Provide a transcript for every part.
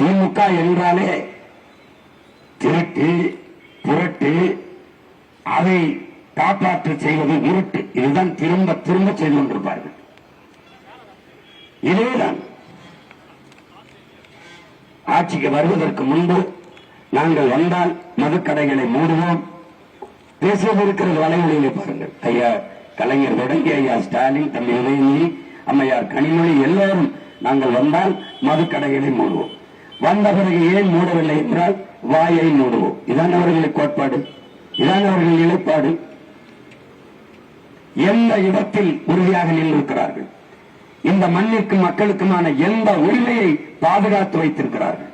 திமுக என்றாலே திருட்டு புரட்டு, அதை காப்பாற்ற செய்வது உருட்டு. இதுதான் திரும்ப திரும்ப செய்து கொண்டிருப்பார்கள். இதேதான் ஆட்சிக்கு வருவதற்கு முன்பு நாங்கள் வந்தால் மதுக்கடைகளை மூடுவோம் பேசுவதற்கிறது. வலைவழியிலே பாருங்கள், ஐயா கலைஞர் தொடங்கி ஐயா ஸ்டாலின், தம்பி உதயநிதி, அம்மையார் கனிமொழி எல்லோரும் நாங்கள் வந்தால் மதுக்கடைகளை மூடுவோம். வந்த பிறகு ஏன் மூடவில்லை என்றால் வாயை மூடுவோம். இதான் அவர்களுடைய கோட்பாடு, இதான் அவர்கள் நிலைப்பாடு. எந்த இடத்தில் உறுதியாக நின்றிருக்கிறார்கள்? இந்த மண்ணிற்கும் மக்களுக்குமான எந்த உரிமையை பாதுகாத்து வைத்திருக்கிறார்கள்?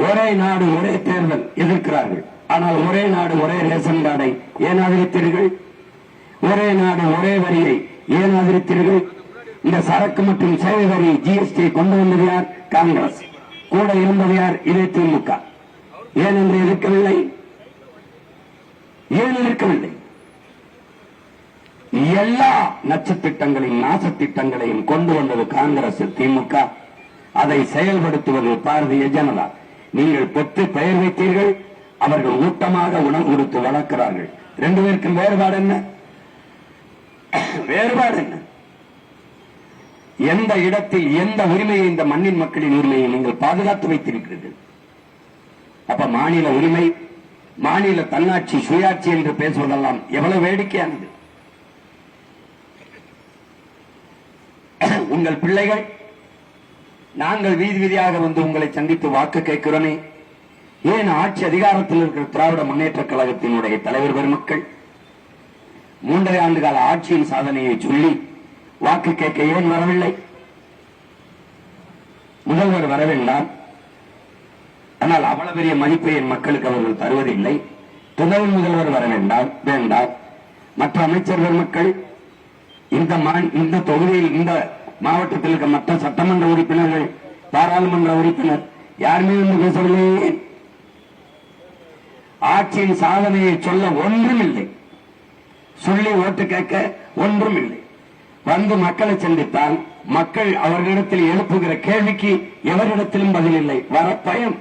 ஒரே நாடு ஒரே தேர்தல் எதிர்க்கிறார்கள். ஆனால் ஒரே நாடு ஒரே ரேஷன் கார்டை ஏன் ஆதரித்தீர்கள்? ஒரே நாடு ஒரே வரியை ஏன் ஆதரித்தீர்கள்? இந்த சரக்கு மற்றும் சேவை வரி ஜிஎஸ்டி கொண்டு வந்தது யார்? காங்கிரஸ். கூட இருந்தது யார்? இதே திமுக. ஏன் என்று எதிர்க்கவில்லை? ஏன் எதிர்க்கவில்லை? எல்லா நட்சத்திட்டங்களையும் நாசத்திட்டங்களையும் கொண்டு வந்தது காங்கிரஸ், திமுக. அதை செயல்படுத்துவது பாரதிய ஜனதா. நீங்கள் பெற்று பெயர் வைத்தீர்கள், அவர்கள் ஊட்டமாக உணவு கொடுத்து வளர்க்கிறார்கள். ரெண்டு பேருக்கும் வேறுபாடு என்ன? வேறுபாடு என்ன? எந்த இடத்தில் எந்த உரிமையை, இந்த மண்ணின் மக்களின் உரிமையை நீங்கள் பாதுகாத்து வைத்திருக்கிறீர்கள்? அப்ப மாநில உரிமை, மாநில தன்னாட்சி, சுயாட்சி என்று பேசுவதெல்லாம் எவ்வளவு வேடிக்கையானது. உங்கள் பிள்ளைகள், நாங்கள் வீதி வீதியாக வந்து உங்களை சந்தித்து வாக்கு கேட்கிறோமே, ஏன் ஆட்சி அதிகாரத்தில் இருக்கிற திராவிட முன்னேற்ற கழகத்தினுடைய தலைவர் பெருமக்கள் 3.5 ஆண்டு கால ஆட்சியின் சாதனையை சொல்லி வாக்கு கேட்க ஏன் வரவில்லை? முதல்வர் வரவேண்டாம், ஆனால் அவ்வளவு பெரிய மதிப்பை என் மக்களுக்கு அவர்கள் தருவதில்லை. துணை முதல்வர் வர வேண்டாம். மற்ற அமைச்சர் பெருமக்கள், இந்த தொகுதியில், இந்த மாவட்டத்தில் இருக்க மற்ற சட்டமன்ற உறுப்பினர்கள், பாராளுமன்ற உறுப்பினர் யாருமே வந்து பேசவில்லை. ஆட்சியின் சாதனையை சொல்ல ஒன்றும் இல்லை, சொல்லி ஓட்டு கேட்க ஒன்றும் இல்லை. வந்து மக்களை சந்தித்தால் மக்கள் அவர்களிடத்தில் எழுப்புகிற கேள்விக்கு எவரிடத்திலும் பதில் இல்லை. வர பயம்.